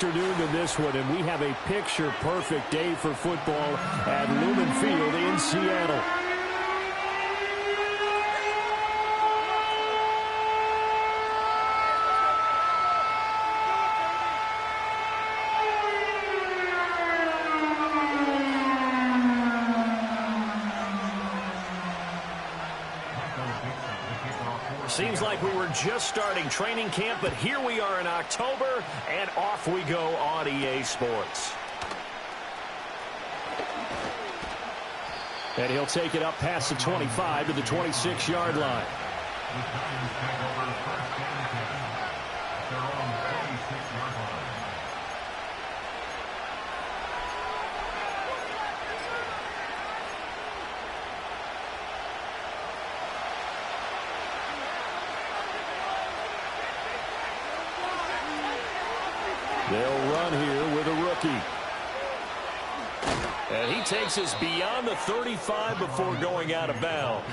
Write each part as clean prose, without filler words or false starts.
afternoon than this one, and we have a picture-perfect day for football at Lumen Field in Seattle. Seems like we were just starting training camp, but here we are in October, and off we go on EA Sports. And he'll take it up past the 25 to the 26-yard line. They'll run here with a rookie. And he takes us beyond the 35 before going out of bounds.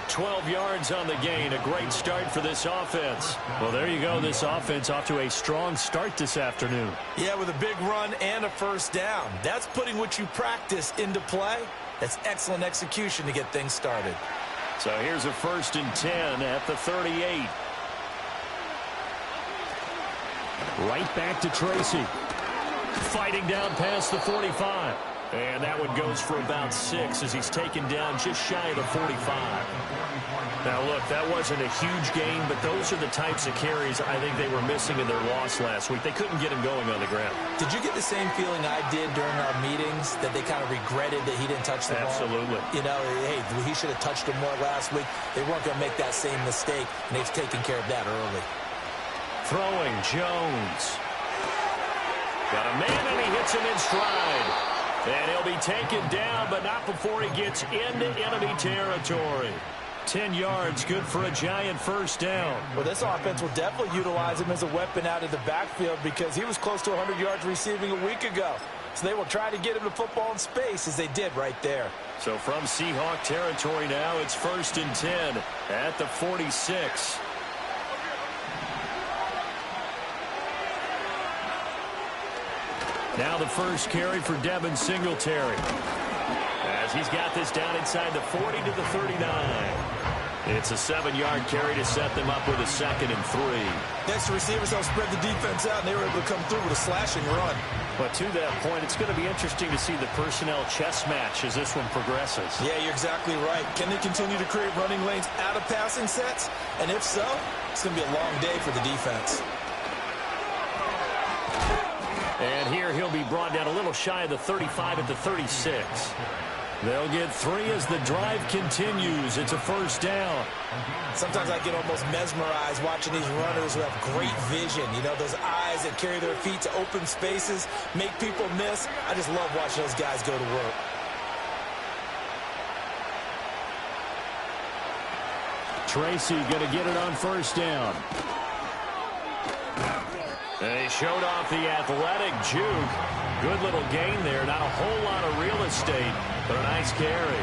12 yards on the gain. A great start for this offense. Well, there you go. This offense off to a strong start this afternoon. Yeah, with a big run and a first down. That's putting what you practice into play. That's excellent execution to get things started. So here's a 1st and 10 at the 38. Right back to Tracy. Fighting down past the 45. And that one goes for about 6 as he's taken down just shy of the 45. Now, look, that wasn't a huge gain, but those are the types of carries I think they were missing in their loss last week. They couldn't get him going on the ground. Did you get the same feeling I did during our meetings, that they kind of regretted that he didn't touch the ball? Absolutely. You know, hey, he should have touched him more last week. They weren't going to make that same mistake, and they've taken care of that early. Throwing, Jones. Got a man, and he hits him in stride. And he'll be taken down, but not before he gets into enemy territory. 10 yards, good for a giant first down. Well, this offense will definitely utilize him as a weapon out of the backfield because he was close to 100 yards receiving a week ago. So they will try to get him the football in space as they did right there. So from Seahawk territory now, it's 1st and 10 at the 46. Now the first carry for Devin Singletary. As he's got this down inside the 40 to the 39. It's a 7-yard carry to set them up with a 2nd and 3. Next, the receivers helped spread the defense out, and they were able to come through with a slashing run. But to that point, it's going to be interesting to see the personnel chess match as this one progresses. Yeah, you're exactly right. Can they continue to create running lanes out of passing sets? And if so, it's going to be a long day for the defense. And here he'll be brought down a little shy of the 35 at the 36. They'll get 3 as the drive continues. It's a first down. Sometimes I get almost mesmerized watching these runners who have great vision. You know, those eyes that carry their feet to open spaces, make people miss. I just love watching those guys go to work. Tracy going to get it on first down. They showed off the athletic juke. Good little gain there. Not a whole lot of real estate, but a nice carry.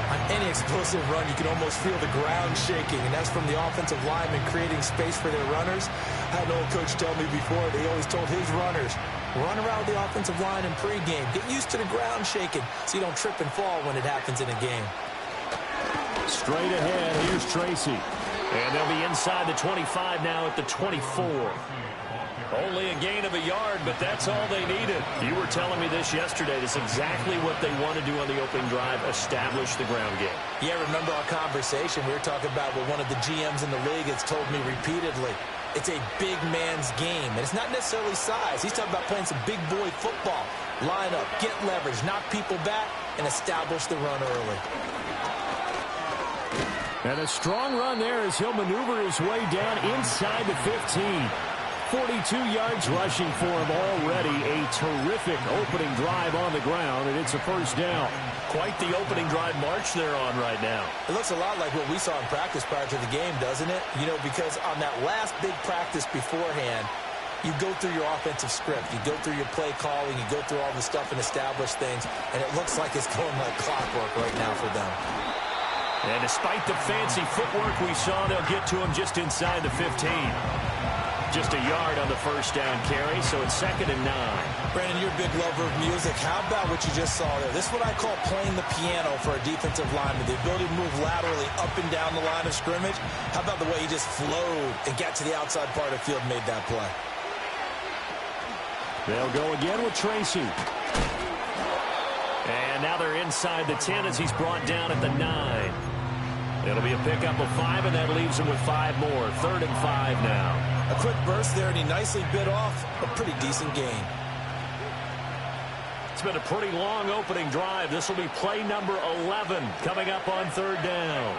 On any explosive run, you can almost feel the ground shaking, and that's from the offensive linemen creating space for their runners. I had an old coach tell me before, they always told his runners, run around the offensive line in pregame. Get used to the ground shaking so you don't trip and fall when it happens in a game. Straight ahead, here's Tracy. And they'll be inside the 25 now at the 24. Only a gain of a yard, but that's all they needed. You were telling me this yesterday. That's exactly what they want to do on the opening drive, establish the ground game. Yeah, remember our conversation? We were talking about what one of the GMs in the league has told me repeatedly. It's a big man's game, and it's not necessarily size. He's talking about playing some big boy football. Line up, get leverage, knock people back, and establish the run early. And a strong run there as he'll maneuver his way down inside the 15. 42 yards rushing for him already. A terrific opening drive on the ground, and it's a first down. Quite the opening drive march they're on right now. It looks a lot like what we saw in practice prior to the game, doesn't it? You know, because on that last big practice beforehand, you go through your offensive script. You go through your play calling. You go through all the stuff and establish things, and it looks like it's going like clockwork right now for them. And despite the fancy footwork we saw, they'll get to him just inside the 15. Just a yard on the first down carry, so it's 2nd and 9. Brandon, you're a big lover of music. How about what you just saw there? This is what I call playing the piano for a defensive lineman. The ability to move laterally up and down the line of scrimmage. How about the way he just flowed and got to the outside part of the field and made that play? They'll go again with Tracy. And now they're inside the 10 as he's brought down at the 9. It'll be a pickup of 5, and that leaves him with 5 more. 3rd and 5 now. A quick burst there, and he nicely bit off a pretty decent gain. It's been a pretty long opening drive. This will be play number 11 coming up on 3rd down.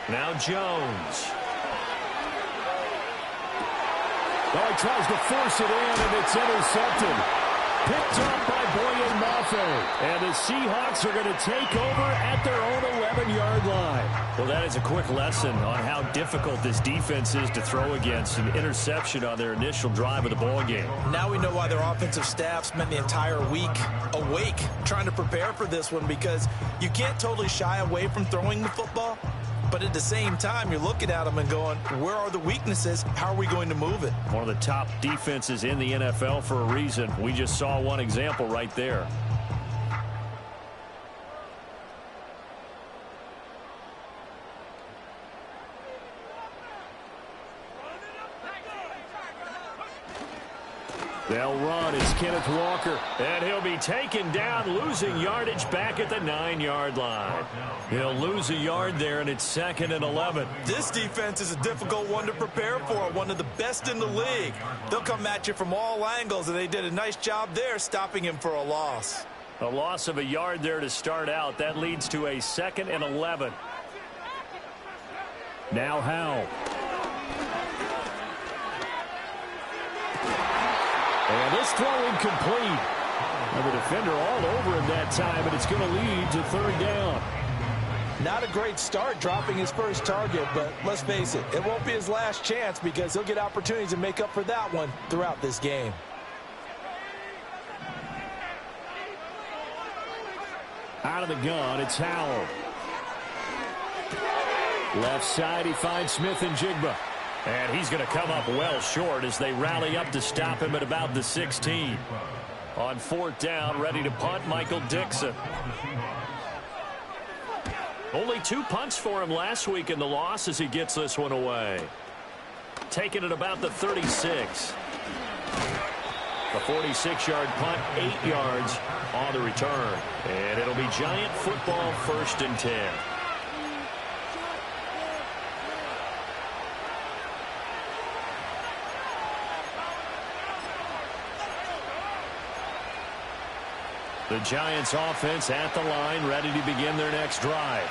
Now Jones. Oh, he tries to force it in, and it's intercepted. Picked up by Boye Mafe. And the Seahawks are going to take over at their own 11-yard line. Well, that is a quick lesson on how difficult this defense is to throw against. An interception on their initial drive of the ball game. Now we know why their offensive staff spent the entire week awake trying to prepare for this one, because you can't totally shy away from throwing the football. But at the same time, you're looking at them and going, where are the weaknesses? How are we going to move it? One of the top defenses in the NFL for a reason. We just saw one example right there. They'll run. It's Kenneth Walker. And he'll be taken down, losing yardage back at the 9-yard line. He'll lose a yard there, and it's 2nd and 11. This defense is a difficult one to prepare for, one of the best in the league. They'll come at you from all angles, and they did a nice job there stopping him for a loss. A loss of a yard there to start out. That leads to a 2nd and 11. Now Howell. And this throw incomplete. And the defender all over him that time, and it's going to lead to 3rd down. Not a great start dropping his first target, but let's face it, it won't be his last chance, because he'll get opportunities to make up for that one throughout this game. Out of the gun, it's Howell. Left side, he finds Smith and Jigba. And he's going to come up well short as they rally up to stop him at about the 16. On 4th down, ready to punt, Michael Dixon. Only 2 punts for him last week in the loss as he gets this one away. Taking it about the 36. The 46-yard punt, 8 yards on the return. And it'll be Giant football, 1st and 10. The Giants offense at the line, ready to begin their next drive.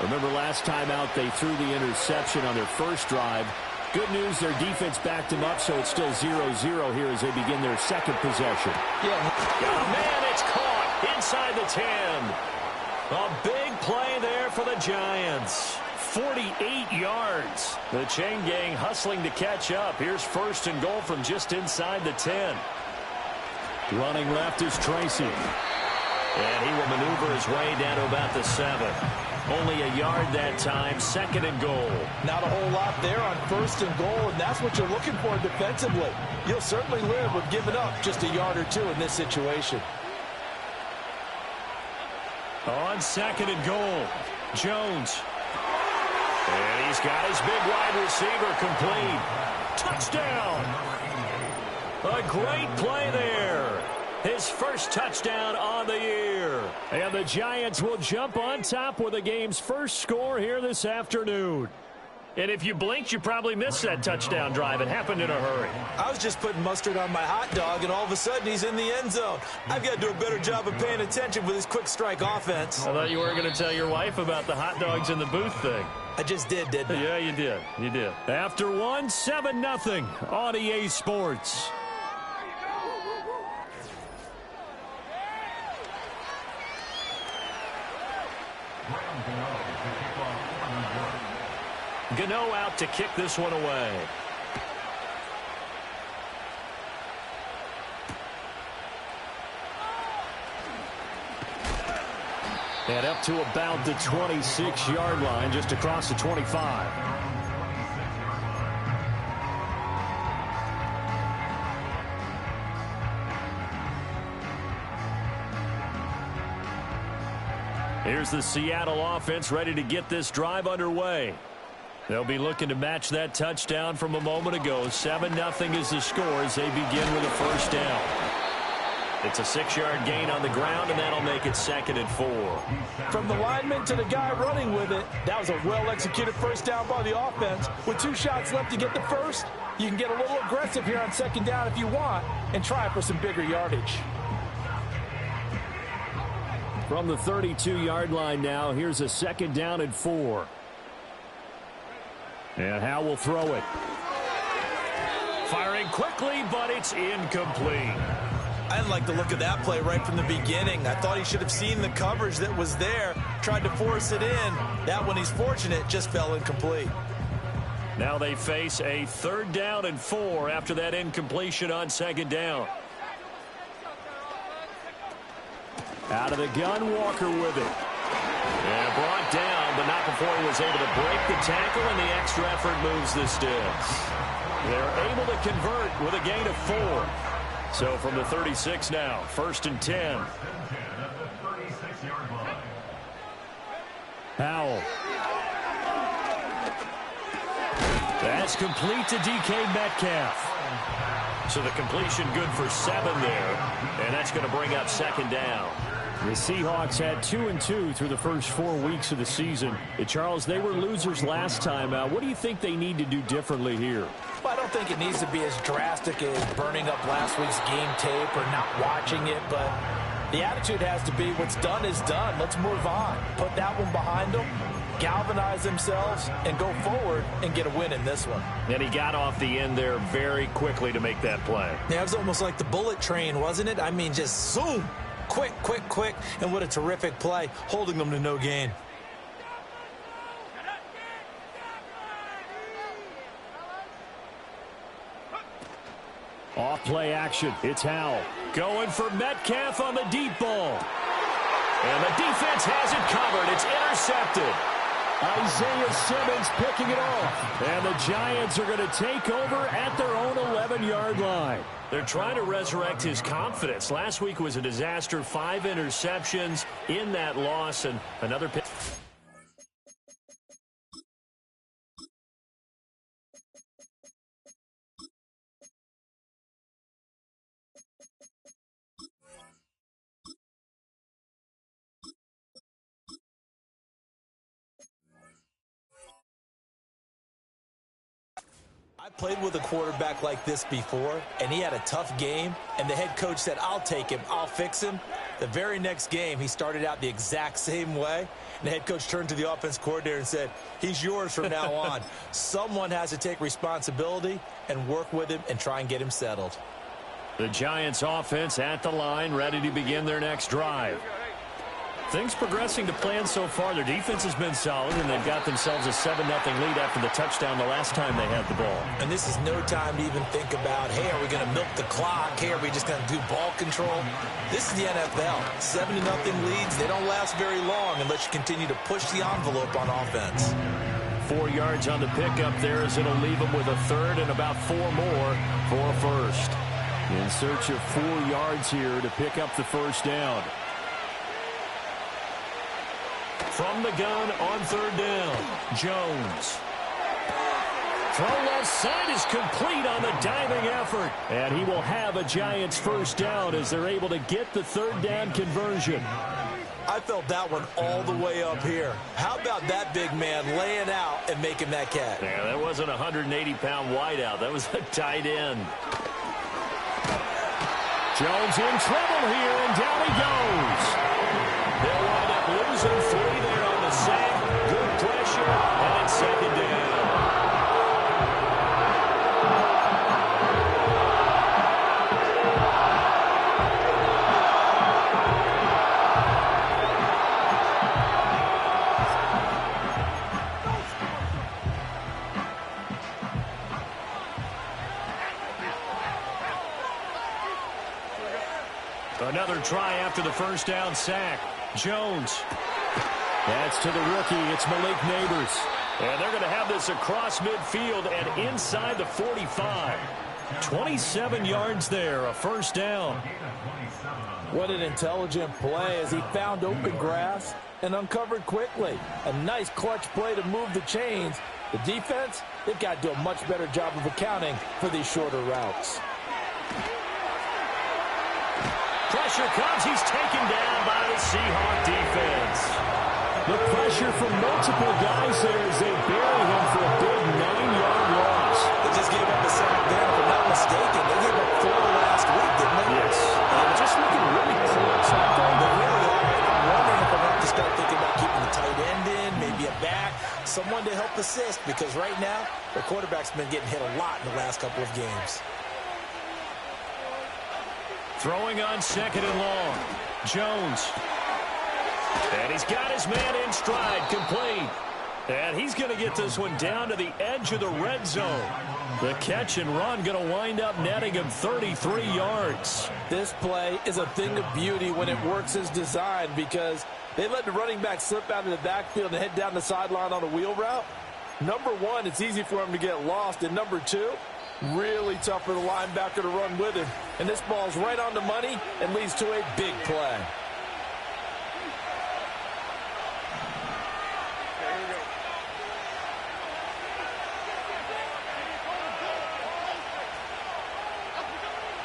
Remember last time out they threw the interception on their first drive. Good news, their defense backed them up, so it's still 0-0 here as they begin their 2nd possession. Oh, man, it's caught inside the 10. A big play there for the Giants. 48 yards. The chain gang hustling to catch up. Here's 1st and goal from just inside the 10. Running left is Tracy. And he will maneuver his way down to about the 7. Only a yard that time, 2nd and goal. Not a whole lot there on 1st and goal, and that's what you're looking for defensively. You'll certainly live with giving up just a yard or 2 in this situation. On 2nd and goal, Jones. And he's got his big wide receiver complete. Touchdown! A great play there. His first touchdown on the year. And the Giants will jump on top with the game's first score here this afternoon. And if you blinked, you probably missed that touchdown drive. It happened in a hurry. I was just putting mustard on my hot dog, and all of a sudden he's in the end zone. I've got to do a better job of paying attention with this quick strike offense. I thought you were going to tell your wife about the hot dogs in the booth thing. I just did, didn't I? Yeah, you did. You did. After one, 7-0 on EA Sports. Gano out to kick this one away. And up to about the 26-yard line, just across the 25. Here's the Seattle offense ready to get this drive underway. They'll be looking to match that touchdown from a moment ago. 7-0 is the score as they begin with a first down. It's a 6-yard gain on the ground, and that'll make it 2nd and 4. From the lineman to the guy running with it, that was a well-executed first down by the offense. With 2 shots left to get the first, you can get a little aggressive here on 2nd down if you want and try for some bigger yardage. From the 32-yard line now, here's a 2nd down and 4. And Howe will throw it. Firing quickly, but it's incomplete. I didn't like the look of that play right from the beginning. I thought he should have seen the coverage that was there, tried to force it in. That one, he's fortunate, just fell incomplete. Now they face a 3rd down and 4 after that incompletion on 2nd down. Out of the gun, Walker with it. And brought down, but not before he was able to break the tackle, and the extra effort moves the sticks. They're able to convert with a gain of 4. So from the 36 now, 1st and 10. Howell. That's complete to DK Metcalf. So the completion good for 7 there, and that's going to bring up 2nd down. The Seahawks had 2-2 through the first 4 weeks of the season. Charles, they were losers last time out. What do you think they need to do differently here? Well, I don't think it needs to be as drastic as burning up last week's game tape or not watching it, but the attitude has to be what's done is done. Let's move on. Put that one behind them, galvanize themselves, and go forward and get a win in this one. And he got off the end there very quickly to make that play. Yeah, it was almost like the bullet train, wasn't it? I mean, just zoom. Quick, quick, quick, and what a terrific play, holding them to no gain. Off play action. It's Howell. Going for Metcalf on the deep ball. And the defense has it covered. It's intercepted. Isaiah Simmons picking it off. And the Giants are going to take over at their own 11-yard line. They're trying to resurrect his confidence. Last week was a disaster. 5 interceptions in that loss, and another pick. I played with a quarterback like this before, and he had a tough game, and the head coach said, I'll take him, I'll fix him. The very next game, he started out the exact same way, and the head coach turned to the offense coordinator and said, he's yours from now on. Someone has to take responsibility and work with him and try and get him settled. The Giants offense at the line, ready to begin their next drive. Things progressing to plan so far. Their defense has been solid, and they've got themselves a 7-0 lead after the touchdown the last time they had the ball. And this is no time to even think about, hey, are we going to milk the clock? Hey, are we just going to do ball control? This is the NFL. 7-0 leads, they don't last very long unless you continue to push the envelope on offense. 4 yards on the pickup there as it'll leave them with a 3rd and about 4 more for a first. In search of 4 yards here to pick up the first down. From the gun on 3rd down, Jones. Throw left side is complete on the diving effort. And he will have a Giants first down as they're able to get the 3rd down conversion. I felt that one all the way up here. How about that big man laying out and making that catch? Yeah, that wasn't a 180-pound wideout. That was a tight end. Jones in trouble here, and down he goes. They'll wind up losing 3 there on the sack. Good pressure, and it's 2nd down. Another try after the first down sack. Jones. That's to the rookie. It's Malik Nabers. And they're going to have this across midfield and inside the 45. 27 yards there, a first down. What an intelligent play as he found open grass and uncovered quickly. A nice clutch play to move the chains. The defense, they've got to do a much better job of accounting for these shorter routes. Pressure comes. He's taken down by the Seahawk defense. The pressure from multiple guys there as they bury him for a big 9-yard loss. They just gave up a sack there, if I'm not mistaken. They gave up 4 last week, didn't they? Yes. And just looking really close. They really are. I'm wondering if I'm going to have to start thinking about keeping the tight end in, maybe a back, someone to help assist, because right now, the quarterback's been getting hit a lot in the last couple of games. Throwing on second and long. Jones. And he's got his man in stride, complete. And he's going to get this one down to the edge of the red zone. The catch and run going to wind up netting him 33 yards. This play is a thing of beauty when it works as designed, because they let the running back slip out of the backfield and head down the sideline on a wheel route. Number one, it's easy for him to get lost. And number two, really tough for the linebacker to run with him. And this ball's right on the money and leads to a big play.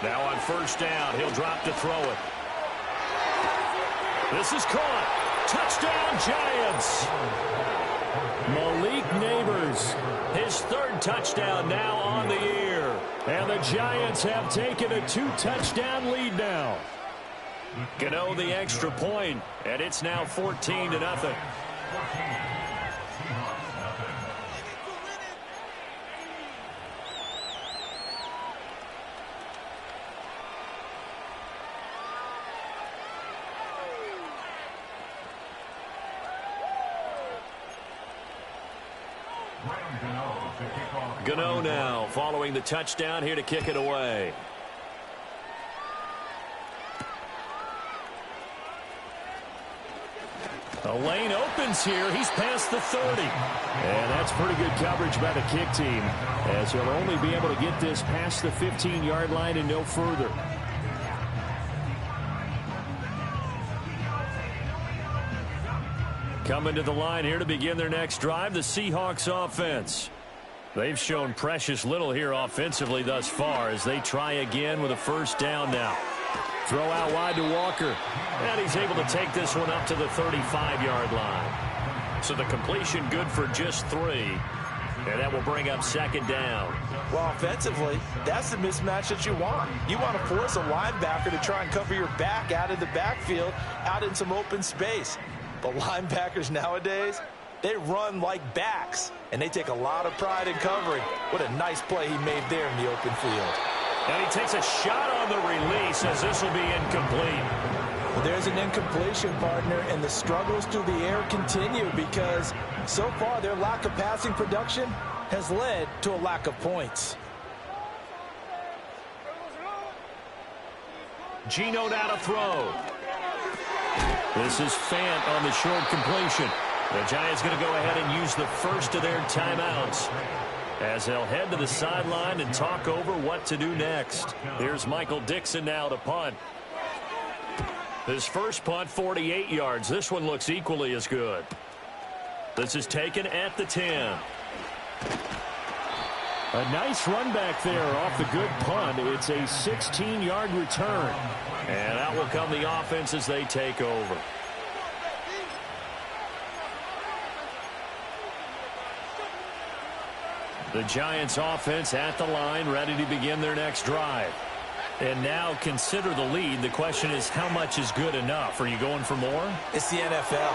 Now on first down, he'll drop to throw it. This is caught. Touchdown, Giants. Malik Neighbors. His third touchdown now on the year. And the Giants have taken a 2-touchdown lead now. Gano the extra point, and it's now 14-0. Gano now following the touchdown here to kick it away. A lane opens here. He's past the 30. And that's pretty good coverage by the kick team, as he'll only be able to get this past the 15-yard line and no further. Coming to the line here to begin their next drive, the Seahawks offense. They've shown precious little here offensively thus far as they try again with a first down now. Throw out wide to Walker. And he's able to take this one up to the 35-yard line. So the completion good for just 3. And that will bring up second down. Well, offensively, that's the mismatch that you want. You want to force a linebacker to try and cover your back out of the backfield, out in some open space. But linebackers nowadays, they run like backs, and they take a lot of pride in covering. What a nice play he made there in the open field. And he takes a shot on the release as this will be incomplete. Well, there's an incompletion, partner, and the struggles through the air continue because so far their lack of passing production has led to a lack of points. Geno now to throw. This is Fant on the short completion. The Giants going to go ahead and use the first of their timeouts as they'll head to the sideline and talk over what to do next. Here's Michael Dixon now to punt. His first punt, 48 yards. This one looks equally as good. This is taken at the 10. A nice run back there off the good punt. It's a 16-yard return. And out will come the offense as they take over. The Giants offense at the line, ready to begin their next drive. And now consider the lead. The question is, how much is good enough? Are you going for more? It's the NFL.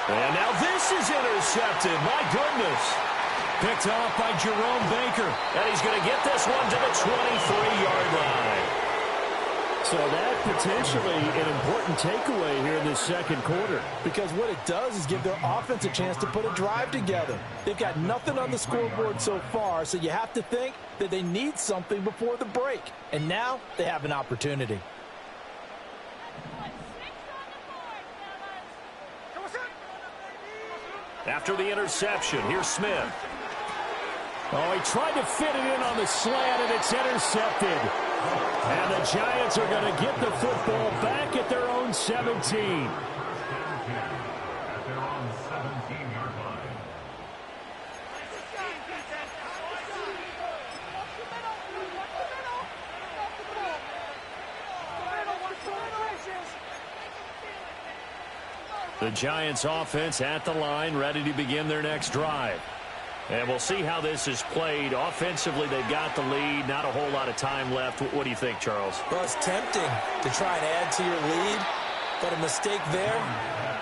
And now this is intercepted. My goodness. Picked off by Jerome Baker. And he's going to get this one to the 23-yard line. So that potentially an important takeaway here in this second quarter. Because what it does is give their offense a chance to put a drive together. They've got nothing on the scoreboard so far, so you have to think that they need something before the break. And now they have an opportunity. After the interception, here's Smith. Oh, he tried to fit it in on the slant, and it's intercepted. And the Giants are going to get the football back at their own 17. The Giants offense at the line, ready to begin their next drive. And we'll see how this is played. Offensively, they've got the lead. Not a whole lot of time left. What do you think, Charles? Well, it's tempting to try and add to your lead, but a mistake there,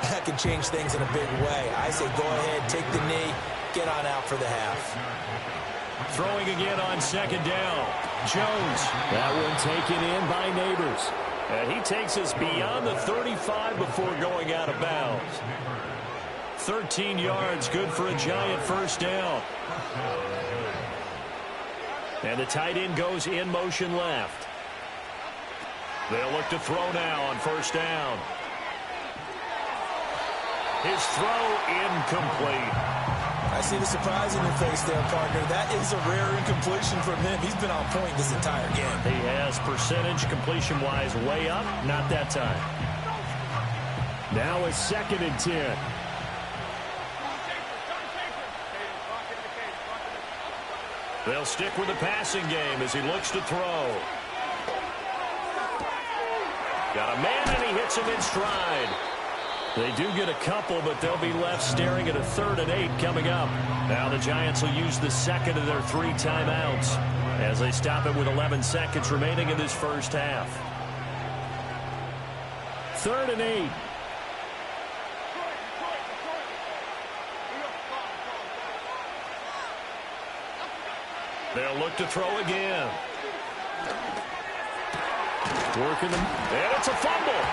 that can change things in a big way. I say go ahead, take the knee, get on out for the half. Throwing again on second down. Jones. That one taken in by Neighbors. And he takes us beyond the 35 before going out of bounds. 13 yards, good for a Giant first down. And the tight end goes in motion left. They'll look to throw now on first down. His throw incomplete. I see the surprise in your face there, partner. That is a rare incompletion from him. He's been on point this entire game. He has percentage completion-wise way up. Not that time. Now a 2nd and 10. They'll stick with the passing game as he looks to throw. Got a man, and he hits him in stride. They do get a couple, but they'll be left staring at a 3rd and 8 coming up. Now the Giants will use the second of their 3 timeouts as they stop it with 11 seconds remaining in this first half. 3rd and 8. They'll look to throw again. Working them. And it's a fumble.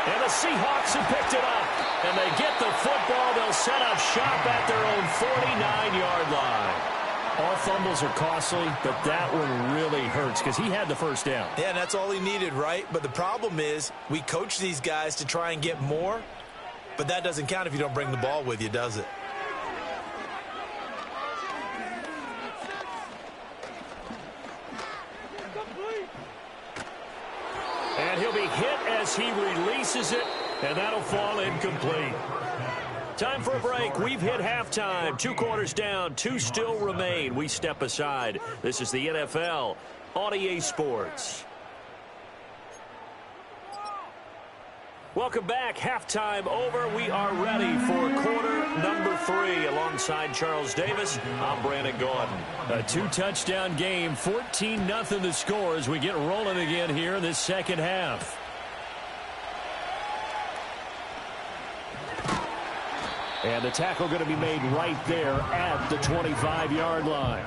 And the Seahawks have picked it up. And they get the football. They'll set up shop at their own 49-yard line. All fumbles are costly, but that one really hurts because he had the first down. Yeah, and that's all he needed, right? But the problem is we coach these guys to try and get more, but that doesn't count if you don't bring the ball with you, does it? And he'll be hit as he releases it, and that'll fall incomplete. Time for a break. We've hit halftime. 2 quarters down, 2 still remain. We step aside. This is the NFL on EA Sports. Welcome back. Halftime over. We are ready for quarter number 3. Alongside Charles Davis, I'm Brandon Gordon. A 2-touchdown game, 14-0 the score as we get rolling again here in this second half. And the tackle going to be made right there at the 25-yard line.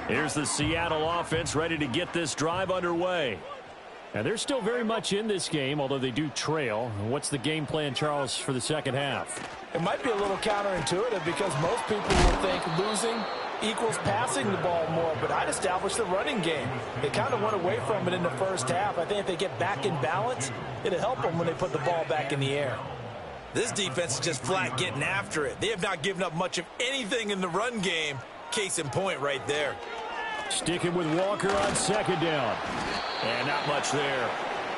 Here's the Seattle offense ready to get this drive underway. And they're still very much in this game, although they do trail. What's the game plan, Charles, for the second half? It might be a little counterintuitive because most people will think losing equals passing the ball more, but I'd establish the running game. They kind of went away from it in the first half. I think if they get back in balance, it'll help them when they put the ball back in the air. This defense is just flat getting after it. They have not given up much of anything in the run game. Case in point right there. Sticking with Walker on second down. And not much there.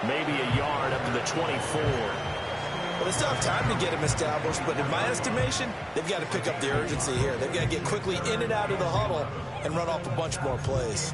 Maybe a yard up to the 24. Well, they still have time to get him established, but in my estimation, they've got to pick up the urgency here. They've got to get quickly in and out of the huddle and run off a bunch more plays.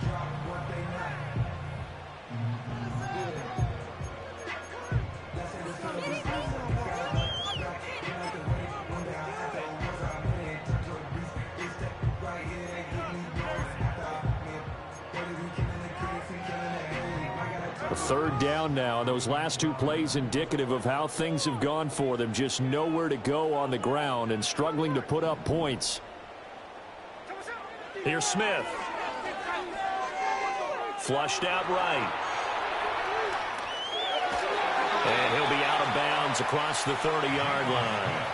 Third down now. Those last 2 plays indicative of how things have gone for them. Just nowhere to go on the ground and struggling to put up points. Here's Smith. Flushed out right. And he'll be out of bounds across the 30-yard line.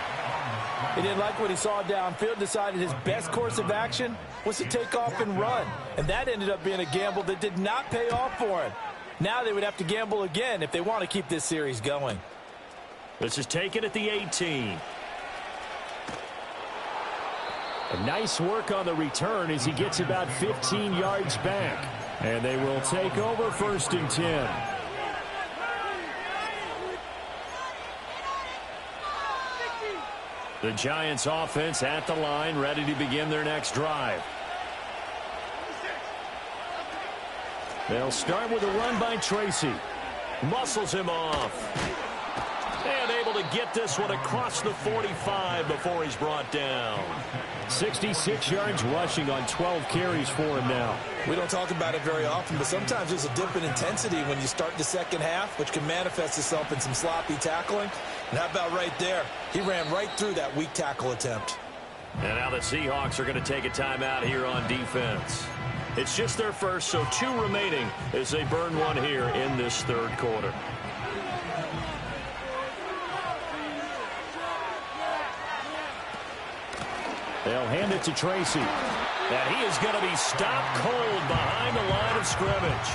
He didn't like what he saw downfield, decided his best course of action was to take off and run. And that ended up being a gamble that did not pay off for him. Now they would have to gamble again if they want to keep this series going. This is taken at the 18. Nice work on the return as he gets about 15 yards back. And they will take over 1st and 10. The Giants offense at the line, ready to begin their next drive. They'll start with a run by Tracy. Muscles him off. And able to get this one across the 45 before he's brought down. 66 yards rushing on 12 carries for him now. We don't talk about it very often, but sometimes there's a dip in intensity when you start the second half, which can manifest itself in some sloppy tackling. And how about right there? He ran right through that weak tackle attempt. And now the Seahawks are going to take a timeout here on defense. It's just their first, so 2 remaining as they burn one here in this 3rd quarter. They'll hand it to Tracy. And he is going to be stopped cold behind the line of scrimmage.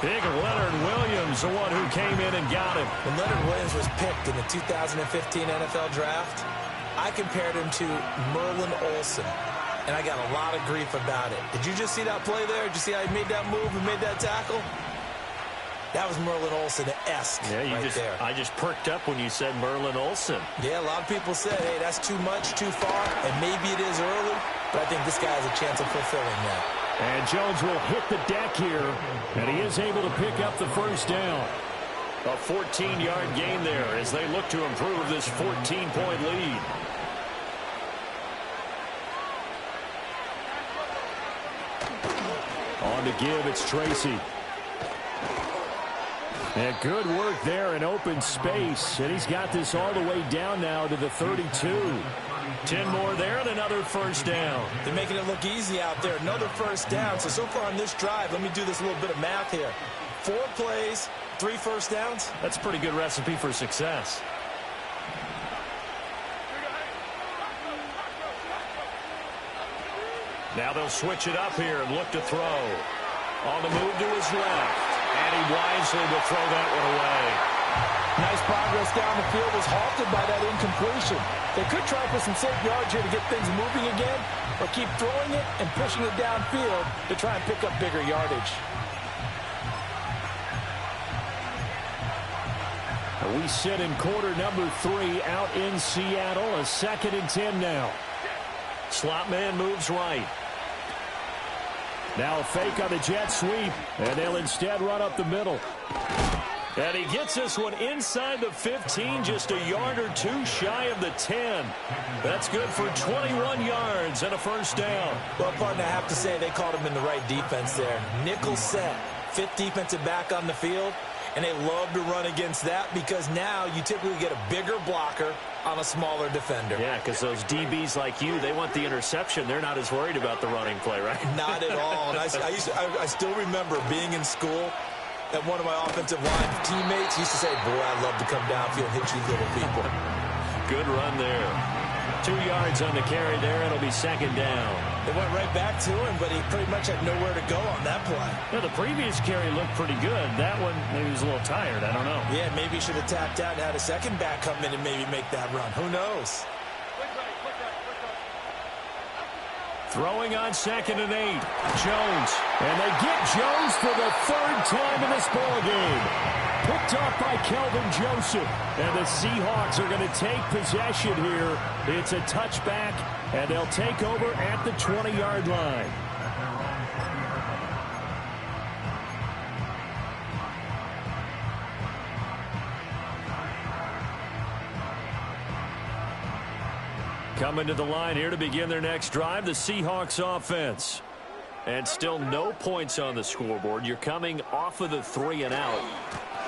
Big Leonard Williams, the one who came in and got him. When Leonard Williams was picked in the 2015 NFL Draft, I compared him to Merlin Olsen, and I got a lot of grief about it. Did you just see that play there? Did you see how he made that move and made that tackle? That was Merlin Olsen-esque there. I just perked up when you said Merlin Olsen. Yeah, a lot of people said, hey, that's too much, too far, and maybe it is early, but I think this guy has a chance of fulfilling that. And Jones will hit the deck here, and he is able to pick up the 1st down. A 14-yard gain there as they look to improve this 14-point lead. On to give, it's Tracy. And good work there in open space. And he's got this all the way down now to the 32. 10 more there and another 1st down. They're making it look easy out there. Another 1st down. So far on this drive, let me do this little bit of math here. 4 plays, 3 1st downs. That's a pretty good recipe for success. Now they'll switch it up here and look to throw. On the move to his left. And he wisely will throw that one away. Nice progress down the field was halted by that incompletion. They could try for some safe yards here to get things moving again, or keep throwing it and pushing it downfield to try and pick up bigger yardage. We sit in quarter number 3 out in Seattle. A 2nd and 10 now. Slot man moves right. Now a fake on the jet sweep, and they'll instead run up the middle. And he gets this one inside the 15, just a yard or 2 shy of the 10. That's good for 21 yards and a 1st down. Well, partner, I have to say they called him in the right defense there. Nickel set, 5th defensive back on the field, and they love to run against that because now you typically get a bigger blocker on a smaller defender. Yeah, because those DBs like you, they want the interception. They're not as worried about the running play, right? Not at all. And I still remember being in school, and one of my offensive line teammates used to say, boy, I'd love to come downfield and hit you little people. Good run there. 2 yards on the carry there. It'll be 2nd down. They went right back to him, but he pretty much had nowhere to go on that play. Yeah, the previous carry looked pretty good. That one, maybe he was a little tired. I don't know. Yeah, maybe he should have tapped out and had a second back come in and maybe make that run. Who knows? Throwing on 2nd and 8. Jones. And they get Jones for the 3rd time in this ballgame. Picked off by Kelvin Joseph. And the Seahawks are going to take possession here. It's a touchback, and they'll take over at the 20-yard line. Coming to the line here to begin their next drive, the Seahawks offense. And still no points on the scoreboard. You're coming off of the 3 and out.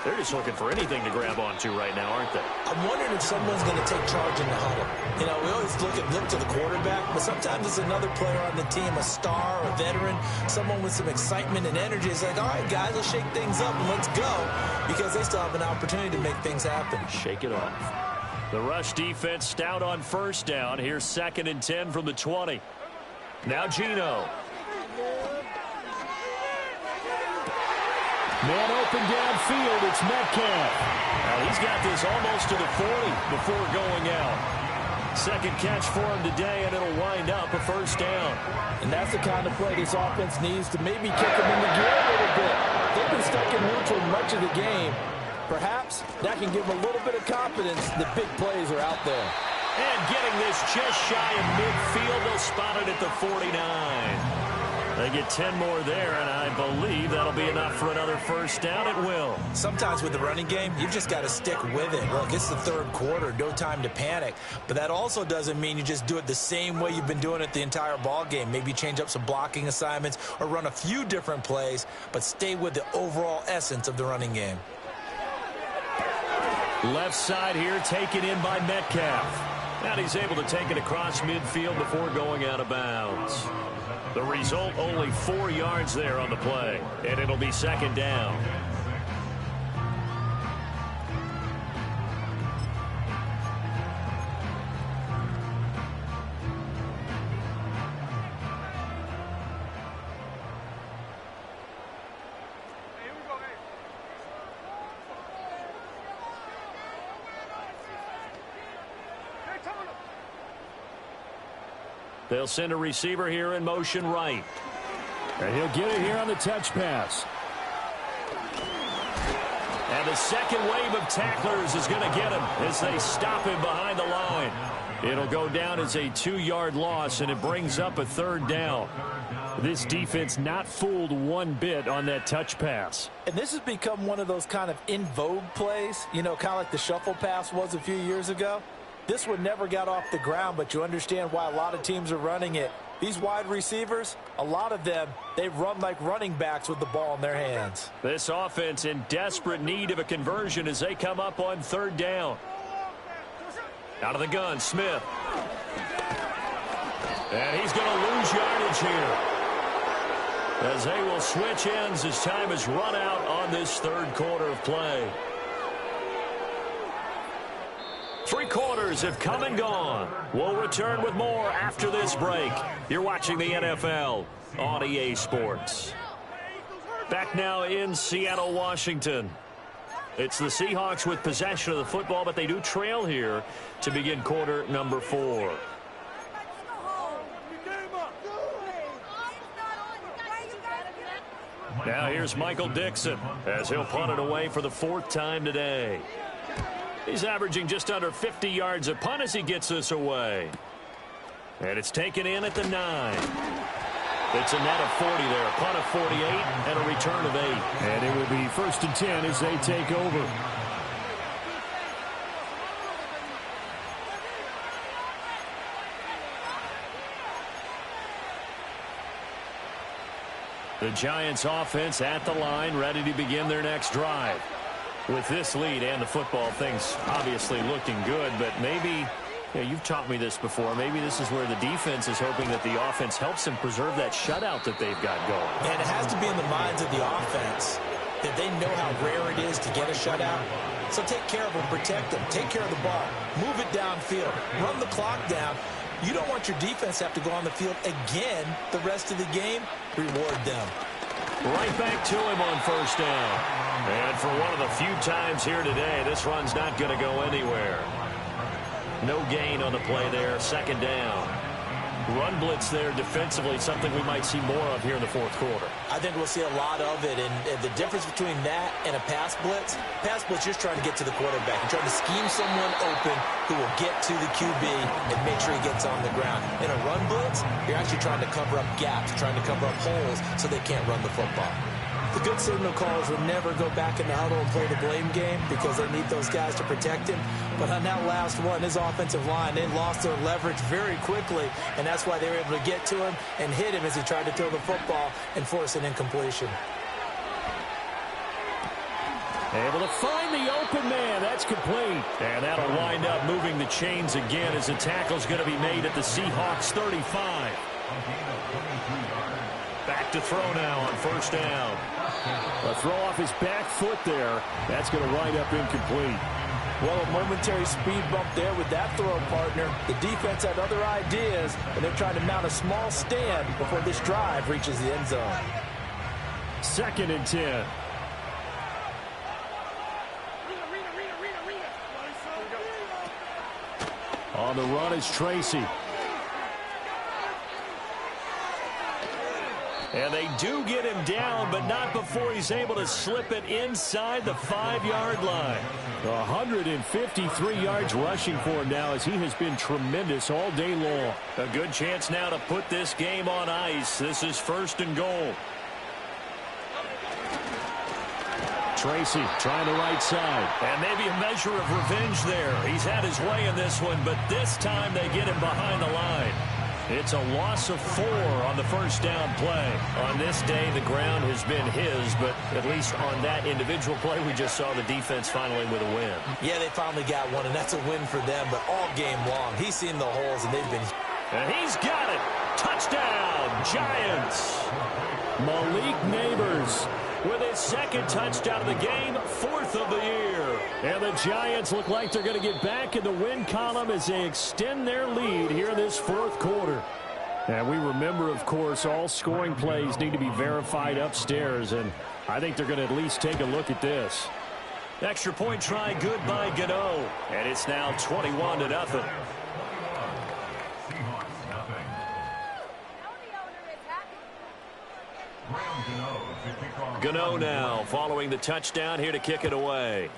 They're just looking for anything to grab onto right now, aren't they? I'm wondering if someone's going to take charge in the huddle. You know, we always look to the quarterback, but sometimes it's another player on the team, a star, a veteran, someone with some excitement and energy. It's like, all right, guys, let's shake things up and let's go, because they still have an opportunity to make things happen. Shake it off. The rush defense stout on 1st down. Here's 2nd and 10 from the 20. Now Geno. Man open downfield, it's Metcalf. Now he's got this almost to the 40 before going out. Second catch for him today, and it'll wind up a first down. And that's the kind of play this offense needs to maybe kick them in the gear a little bit. They've been stuck in neutral much of the game. Perhaps that can give them a little bit of confidence that big plays are out there. And getting this just shy of midfield, they'll spot it at the 49. They get 10 more there, and I believe that'll be enough for another first down. It will. Sometimes with the running game, you've just got to stick with it. Look, it's the third quarter, no time to panic. But that also doesn't mean you just do it the same way you've been doing it the entire ball game. Maybe change up some blocking assignments or run a few different plays, but stay with the overall essence of the running game. Left side here taken in by Metcalf. And he's able to take it across midfield before going out of bounds. The result, only 4 yards there on the play, and it'll be second down. They'll send a receiver here in motion right. And he'll get it here on the touch pass. And the second wave of tacklers is going to get him as they stop him behind the line. It'll go down as a 2-yard loss, and it brings up a third down. This defense not fooled one bit on that touch pass. And this has become one of those kind of in vogue plays, you know, kind of like the shuffle pass was a few years ago. This one never got off the ground, but you understand why a lot of teams are running it. These wide receivers, a lot of them, they run like running backs with the ball in their hands. This offense in desperate need of a conversion as they come up on third down. Out of the gun, Smith. And he's going to lose yardage here, as they will switch ends as time is run out on this third quarter of play. 3 quarters have come and gone. We'll return with more after this break. You're watching the NFL on EA Sports. Back now in Seattle, Washington. It's the Seahawks with possession of the football, but they do trail here to begin quarter number 4. Now here's Michael Dixon as he'll punt it away for the 4th time today. He's averaging just under 50 yards a punt as he gets this away. And it's taken in at the 9. It's a net of 40 there. A punt of 48 and a return of 8. And it will be 1st and 10 as they take over. The Giants offense at the line, ready to begin their next drive. With this lead and the football, things obviously looking good, but maybe, you've taught me this before, maybe this is where the defense is hoping that the offense helps them preserve that shutout that they've got going. And it has to be in the minds of the offense that they know how rare it is to get a shutout. So take care of them, protect them, take care of the ball, move it downfield, run the clock down. You don't want your defense to have to go on the field again the rest of the game. Reward them. Right back to him on first down. And for one of the few times here today, this run's not going to go anywhere. No gain on the play there, second down. Run blitz there defensively, something we might see more of here in the 4th quarter. I think we'll see a lot of it, and the difference between that and a pass blitz, you're just trying to get to the quarterback. You're trying to scheme someone open who will get to the QB and make sure he gets on the ground. In a run blitz, you're actually trying to cover up gaps, trying to cover up holes so they can't run the football. The good signal callers will never go back in the huddle and play the blame game because they need those guys to protect him. But on that last one, his offensive line, they lost their leverage very quickly, and that's why they were able to get to him and hit him as he tried to throw the football and force an incompletion. Able to find the open man. That's complete. And that'll wind up moving the chains again as the tackle's going to be made at the Seahawks 35. Back to throw now on first down. A throw off his back foot there. That's going to wind up incomplete. Well, a momentary speed bump there with that throw, partner. The defense had other ideas, and they're trying to mount a small stand before this drive reaches the end zone. 2nd and 10. On the run is Tracy. And they do get him down, but not before he's able to slip it inside the 5-yard line. 153 yards rushing for him now as he has been tremendous all day long. A good chance now to put this game on ice. This is 1st and goal. Tracy trying the right side. And maybe a measure of revenge there. He's had his way in this one, but this time they get him behind the line. It's a loss of 4 on the first down play. On this day, the ground has been his, but at least on that individual play, we just saw the defense finally with a win. Yeah, they finally got one, and that's a win for them, but all game long, he's seen the holes, and they've been... And he's got it. Touchdown, Giants. Malik Neighbors with his 2nd touchdown of the game, 4th of the year. And the Giants look like they're going to get back in the win column as they extend their lead here in this 4th quarter. And we remember, of course, all scoring plays need to be verified upstairs, and I think they're going to at least take a look at this. Extra point try good by Gano, and it's now 21-0. Gano now following the touchdown here to kick it away.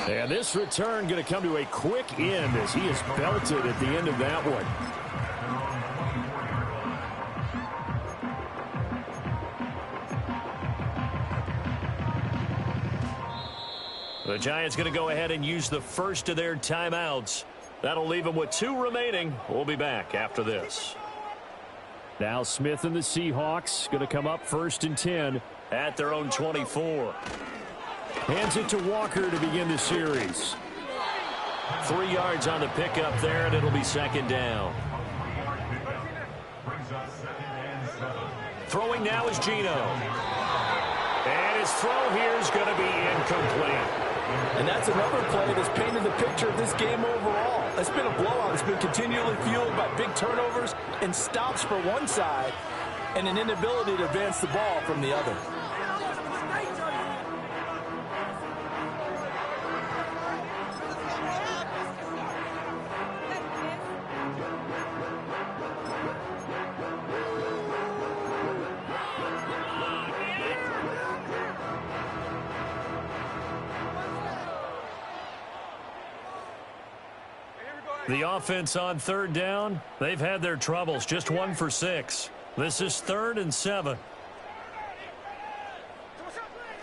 And this return going to come to a quick end as he is belted at the end of that one. The Giants going to go ahead and use the first of their timeouts. That'll leave them with 2 remaining. We'll be back after this. Now Smith and the Seahawks going to come up 1st and 10 at their own 24. Hands it to Walker to begin the series. 3 yards on the pickup there, and it'll be 2nd down. Throwing now is Geno. And his throw here is going to be incomplete. And that's another play that's painted the picture of this game overall. It's been a blowout. It's been continually fueled by big turnovers and stops for one side and an inability to advance the ball from the other. The offense on 3rd down, they've had their troubles, just 1 for 6. This is 3rd and 7.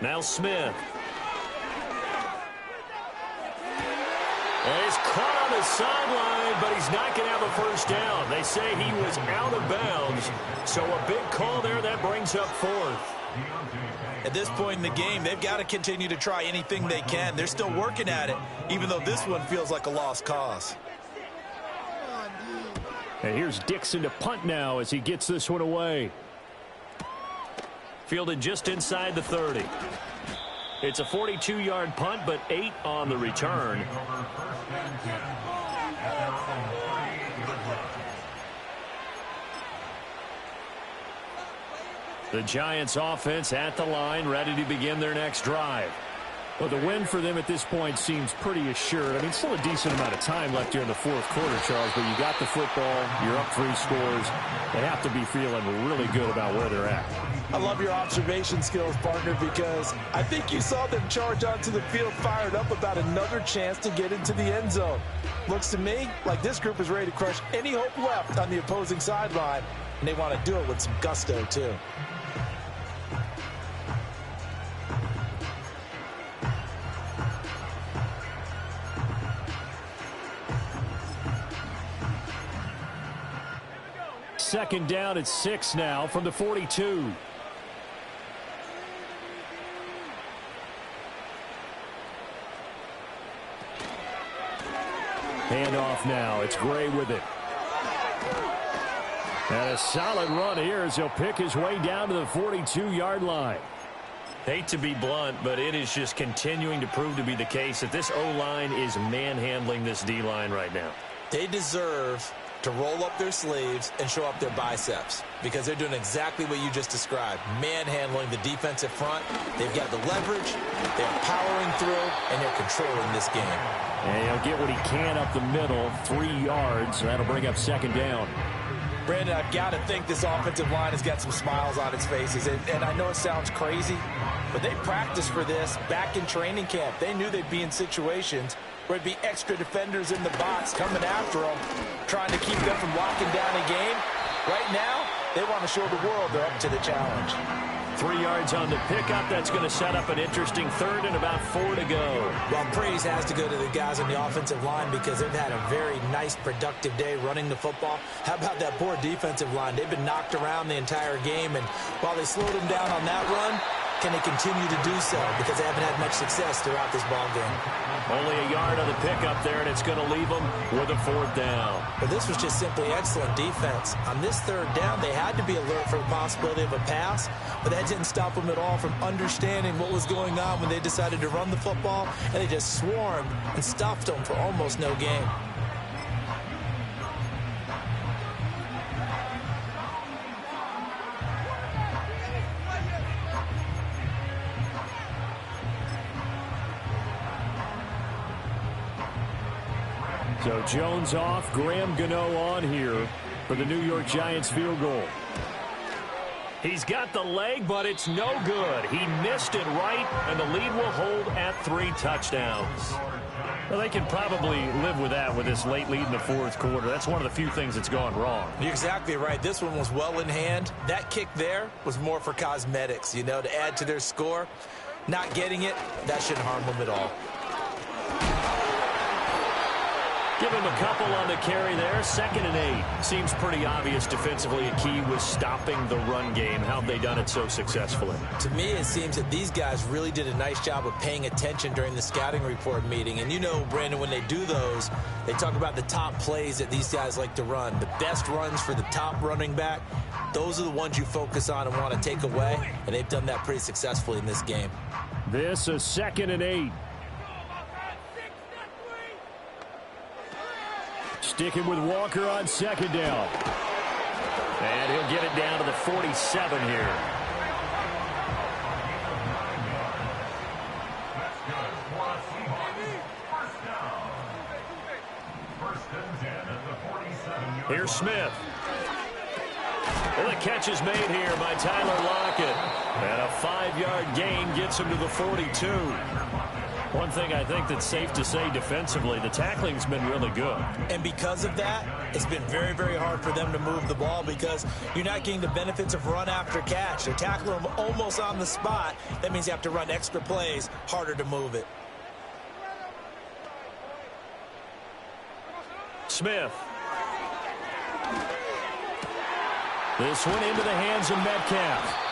Now Smith. And he's caught on the sideline, but he's not going to have a first down. They say he was out of bounds, so a big call there that brings up 4th. At this point in the game, they've got to continue to try anything they can. They're still working at it, even though this one feels like a lost cause. And here's Dixon to punt now as he gets this one away. Fielded just inside the 30. It's a 42-yard punt, but 8 on the return. The Giants offense at the line, ready to begin their next drive. Well, the win for them at this point seems pretty assured. I mean, still a decent amount of time left here in the 4th quarter, Charles, but you got the football, you're up 3 scores. They have to be feeling really good about where they're at. I love your observation skills, partner, because I think you saw them charge onto the field fired up about another chance to get into the end zone. Looks to me like this group is ready to crush any hope left on the opposing sideline, and they want to do it with some gusto, too. Second down at 6 now from the 42. Handoff now. It's Gray with it. And a solid run here as he'll pick his way down to the 42-yard line. Hate to be blunt, but it is just continuing to prove to be the case that this O-line is manhandling this D-line right now. They deserve to roll up their sleeves and show up their biceps because they're doing exactly what you just described, manhandling the defensive front. They've got the leverage, they're powering through, and they're controlling this game. And he'll get what he can up the middle, 3 yards. That'll bring up second down. Brandon, I've got to think this offensive line has got some smiles on its faces. And I know it sounds crazy, but they practiced for this back in training camp. They knew they'd be in situations where it'd be extra defenders in the box coming after them, trying to keep them from locking down a game. Right now, they want to show the world they're up to the challenge. 3 yards on the pickup. That's going to set up an interesting third and about 4 to go. Well, praise has to go to the guys on the offensive line because they've had a very nice, productive day running the football. How about that poor defensive line? They've been knocked around the entire game, and while they slowed them down on that run, can they continue to do so? Because they haven't had much success throughout this ball game. Only a yard on the pickup there, and it's going to leave them with a 4th down. But this was just simply excellent defense. On this 3rd down, they had to be alert for the possibility of a pass, but that didn't stop them at all from understanding what was going on when they decided to run the football, and they just swarmed and stuffed them for almost no gain. So Jones off, Graham Gano on here for the New York Giants field goal. He's got the leg, but it's no good. He missed it right, and the lead will hold at 3 touchdowns. Well, they can probably live with that with this late lead in the 4th quarter. That's one of the few things that's gone wrong. You're exactly right. This one was well in hand. That kick there was more for cosmetics, you know, to add to their score. Not getting it, that shouldn't harm them at all. Give him a couple on the carry there. 2nd and 8. Seems pretty obvious defensively a key was stopping the run game. How have they done it so successfully? To me, it seems that these guys really did a nice job of paying attention during the scouting report meeting. And you know, Brandon, when they do those, they talk about the top plays that these guys like to run. The best runs for the top running back, those are the ones you focus on and want to take away. And they've done that pretty successfully in this game. This is 2nd and 8. Sticking with Walker on 2nd down. And he'll get it down to the 47 here. Here's Smith. Well, the catch is made here by Tyler Lockett. And a 5-yard gain gets him to the 42. One thing I think that's safe to say defensively, the tackling's been really good. And because of that, it's been very, very hard for them to move the ball because you're not getting the benefits of run after catch. They're tackling them almost on the spot. That means you have to run extra plays, harder to move it. Smith. This one into the hands of Metcalf.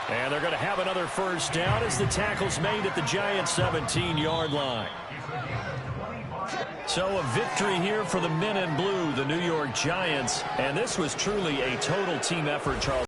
And they're going to have another 1st down as the tackle's made at the Giants' 17-yard line. So a victory here for the men in blue, the New York Giants. And this was truly a total team effort, Charles.